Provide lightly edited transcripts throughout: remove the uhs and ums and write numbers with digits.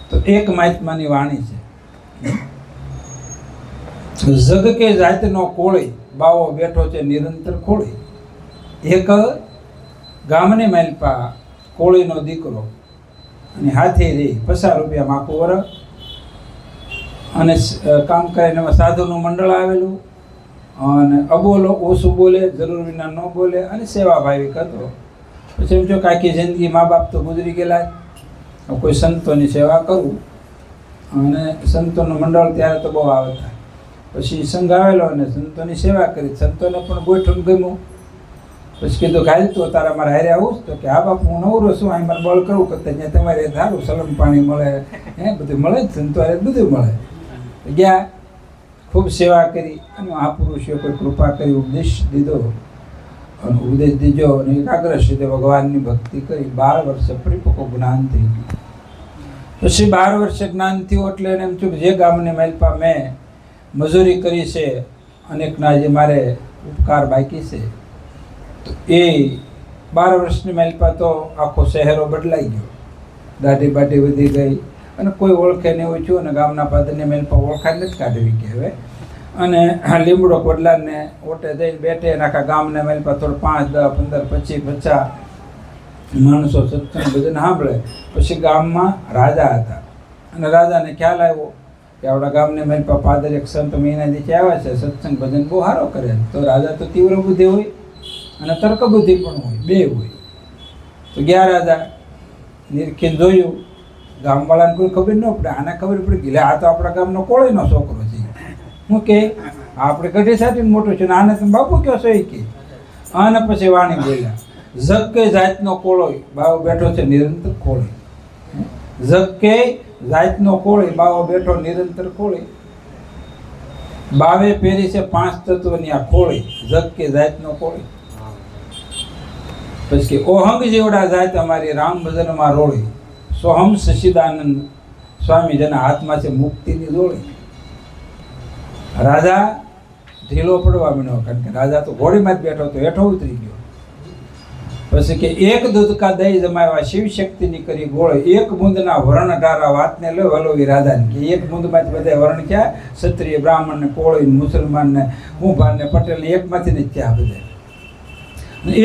તો એક મહાત્માની વાણી છે, જગ કે જાતનો કોળી બાવો બેઠો છે નિરંતર ખોળી. એક ગામની માલપા કોળીનો દીકરો અને હાથી રહી 50 રૂપિયા માખું વર અને કામ કરીને સાધુનું મંડળ આવેલું અને અબોલો ઓછું બોલે, જરૂર વિના ન બોલે અને સેવાભાવિક હતો. પછી એમ જો કે આખી જિંદગી મા બાપ તો ગુજરી ગયેલા, કોઈ સંતોની સેવા કરું અને સંતોનું મંડળ ત્યારે તો બહુ આવતા. પછી સંઘ આવેલો અને સંતોની સેવા કરી, સંતોને પણ ગોઠવું ગમ્યું. પછી કીધું ઘાલ તો તારા મારે હારે આવું તો કે હા બાપુ હું નવરો છું, અહીં મારે બળ કરવું કરતા ત્યાં તમારે સારું સલમ પાણી મળે, બધું મળે જ, સંતો હારે બધું મળે. ગયા, ખૂબ સેવા કરી અને મહાપુરુષોએ કોઈ કૃપા કરી ઉપદેશ દીધો અને ઉપદેશ દીધો અને એકાગ્ર રીતે ભગવાનની ભક્તિ કરી 12 વર્ષે પરિપક્વ જ્ઞાન થઈ ગયું. પછી 12 વર્ષે જ્ઞાન થયું એટલે એને એમ થયું કે જે ગામની માલપા મેં મજૂરી કરી છે અનેકના જે મારે ઉપકાર બાકી છે, તો એ 12 વર્ષની માલપા તો આખો શહેરો બદલાઈ ગયો, દાઢી બાઢી વધી ગઈ અને કોઈ ઓળખે નહીં એવું થયું. અને ગામના પાદરની માલપા ઓળખાય નથી કાઢવી કે હવે અને લીમડો કોડલાને ઓટે જઈને બેઠે આખા ગામને માલપા થોડું 5, 10, 15, 20, 50 માણસો સત્સંગ ભજન સાંભળે. પછી ગામમાં રાજા હતા અને રાજાને ખ્યાલ આવ્યો કે આપણા ગામને માલપા પાદર એક સંત મહિના દીઠે આવ્યા છે, સત્સંગ ભજન બહુ સારો કરે. તો રાજા તો તીવ્ર બુદ્ધિ હોય અને તર્ક બુદ્ધિ પણ હોય, બે હોય. તો ગયા રાજા નિરખીને જોયું, ગામવાળાને કોઈ ખબર ન પડે, આને ખબર પડી ગઈ આ તો આપણા ગામનો કોળીનો છોકરો છે. હું કે આપણે ગઢી સાટીને મોટો છે ને આને તમે બાપુ કયો છો એ કે. અને પછી વાણી બોલ્યા, જગ કે જાતનો કોળોય બાવો બેઠો છે નિરંતર ખોળી. જગ કે જાતનો કોળી બાવો બેઠો નિરંતર ખોળી. બાવે પેરી છે 5 તત્વની આ ખોળી, જગ કે જાતનો કોળી. પછી કે ઓહંગ જેવડા જાત અમારી રામ ભજનમાં રોળી, સોહમ સચિદાનંદ સ્વામી જેના હાથમાં છે મુક્તિની જોડી. રાજા ઢીલો પડવા માંડ્યો, કારણ કે રાજા તો ઘોડીમાં જ બેઠો તો હેઠો ઉતરી ગયો. પછી કે એક દૂધ કા દહીં જમાવ્યા શિવ શક્તિની કરી ગોળે, એક બુંદના વર્ણ ઢારા વાતને લો હલોવી રાધાને. કે એક બુંદમાંથી બધા વર્ણ ક્યાં, ક્ષત્રિય, બ્રાહ્મણ ને કોળી, મુસલમાન ને કુંભાર ને પટેલ ને એકમાંથી ને ત્યાં બધા.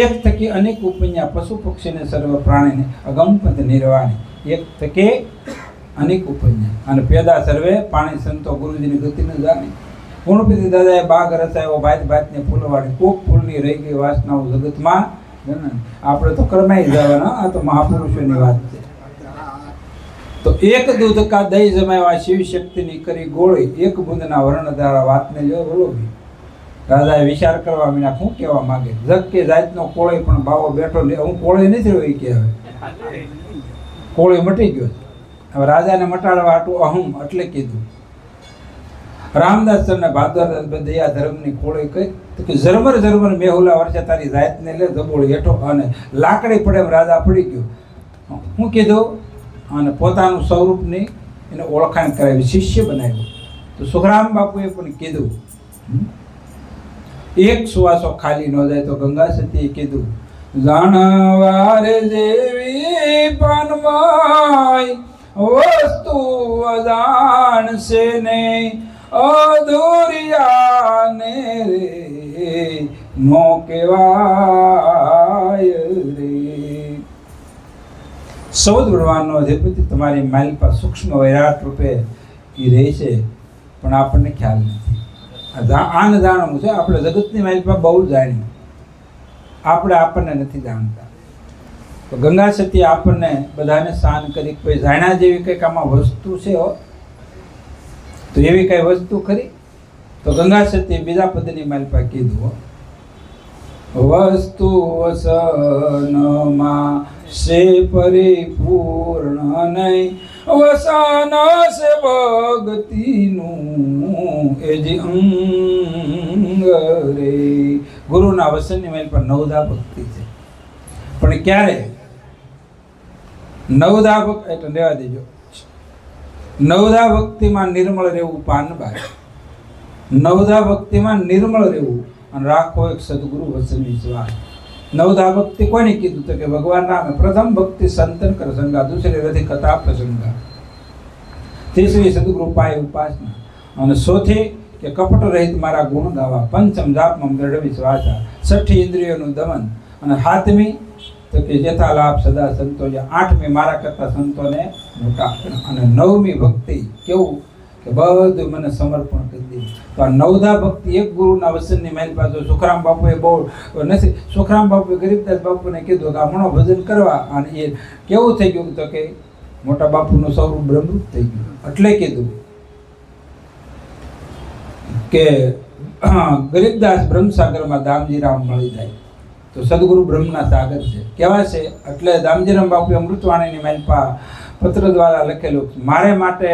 એક થકી અનેક ઉપન્યા પશુ પક્ષીને સર્વ પ્રાણીને અગમપંથ નિર્વાણી. એક થકે અનેક ઉપન્યા અને પેદા સર્વે પાણી સંતો ગુરુજીની ગતિ ન જાણી. ગુણપતિ દાદાએ બાગ રચાયો ભાત ભાતને ફૂલવાડી, કોક ફૂલની રહી ગઈ વાસનાઓ જગતમાં. આપણે તો કરમાઈ જવાના, આ તો મહાપુરુષોની વાત છે. તો એક દૂધ કા દહીં જમાવ્યા શિવ શક્તિની કરી ગોળી, એક બુંદના વર્ણ ધારા વાતને લ્યો વલોવી. રાજાએ વિચાર કરવા માંડ્યા, શું કહેવા માંગે. જગ કે જાતનો કોળી પણ બાવો બેઠો, હું કોળી નથી રહ્યો કે હવે કોળી મટી ગયો. હવે રાજાને મટાડવા હાટું અહમ એટલે કીધું. રામદાસ સરને ભાદરદાસ દયા ધર્મની કોળી કહી કે ઝરમર ઝરમર મેહુલા વર્ષે તારી જાતને લે દબોળી હેઠો. અને લાકડી પડે એમ રાજા પડી ગયો. શું કીધું અને પોતાનું સ્વરૂપની એને ઓળખાણ કરાવી, શિષ્ય બનાવ્યો. તો સુખરામ બાપુએ પણ કીધું, એક સુવાસો ખાલી ન જાય. તો ગંગા સતીએ કીધું, જાણવારે જેવી પાનવાય વસ્તુ અજાણશે ને અધૂરિયાને રે નો કહેવાય રે. 14 ભગવાનનો અધિપતિ તમારી માલપા સૂક્ષ્મ વૈરાટ રૂપે એ રહે છે, પણ આપણને ખ્યાલ નથી. આને જાણવું છે. આપણે જગતની માલપા બહુ જાણ્યું, આપણે આપણને નથી જાણતા. તો ગંગા સતી આપણને બધાને શાન કરી. કોઈ જાણ્યા જેવી કંઈક આમાં વસ્તુ છે તો એવી કઈ વસ્તુ ખરી? તો ગંગા સતી બીજા પદની માલપા કીધું, વસ્તુ વસનમાં સે પરિપૂર્ણ નહીં, વસન સે ભક્તિનું એ જ અંગ રે. ગુરુના વસનની માલપા નવધા ભક્તિ છે. પણ ક્યારે નવધા ભક્તિ એટલે રહેવા દેજો. નવધા ભક્તિમાં નિર્મળ રહેવું પાનબાઈ, નવધા ભક્તિમાં નિર્મળ રહેવું અને રાખો એક સદગુરુ વચન વિશ્વાસ. નવધા ભક્તિ કોને કીધું? તો કે ભગવાન નામે. પ્રથમ ભક્તિ સંતન કર સંગા, દૂસરી રથી કથા પ્રસંગા. ત્રીસરી સદગુરુ પાય ઉપાસના, અને ચોથી કે કપટ રહિત મારા ગુણ ગાવા, પંચમ જાપમાં દ્રઢ વિશ્વાસા, છઠ્ઠી ઇન્દ્રિયોનું દમન, અને સાતમી તો કે જેથા લાભ સદા સંતો, આઠમી મારા કરતા સંતોને મોટા, અને નવમી ભક્તિ કેવું કે બધું મને સમર્પણ કરી દીધું. તો આ નવધા ભક્તિ એક ગુરુના વચનની મારી પાસે સુખરામ બાપુએ બહુ નથી. સુખરામ બાપુએ ગરીબદાસ બાપુને કીધું કે આ મણો ભજન કરવા, અને એ કેવું થઈ ગયું તો કે મોટા બાપુનું સ્વરૂપ બ્રહ્મરૂપ થઈ ગયું. એટલે કીધું કે ગરીબદાસ બ્રહ્મસાગરમાં દામજીરામ મળી જાય તો સદગુરુ બ્રહ્મના સાગર છે કેવા છે. એટલે દામજીરામ બાપુએ અમૃતવાણીની માલપા પત્ર દ્વારા લખેલું, મારે માટે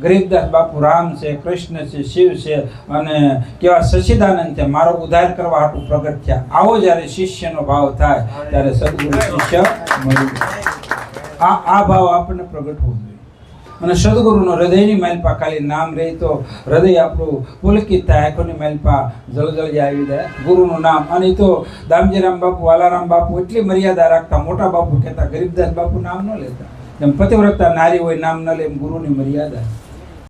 ગરીબદાસ બાપુ રામ છે, કૃષ્ણ છે, શિવ છે, અને કેવા સચ્ચિદાનંદ છે, મારો ઉદ્ધાર કરવા હાટું પ્રગટ થયા. આવો જ્યારે શિષ્યનો ભાવ થાય ત્યારે સદગુરુ શિષ્ય મળી જાય. આ ભાવ આપણને પ્રગટ હોવો જોઈએ. અને સદગુરુનો હૃદયની માલપા ખાલી નામ રહી તો હૃદય આપણું પુલકિત થાય, આંખોની માલપા જળજળી આવી જાય ગુરુનું નામ. અને તો દામજીરામ બાપુ, વાલારામ બાપુ એટલી મર્યાદા રાખતા, મોટા બાપુ કહેતા, ગરીબદાસ બાપુ નામ ન લેતા. જેમ પતિવ્રતા નારી હોય નામ ન લે, એમ ગુરુની મર્યાદા.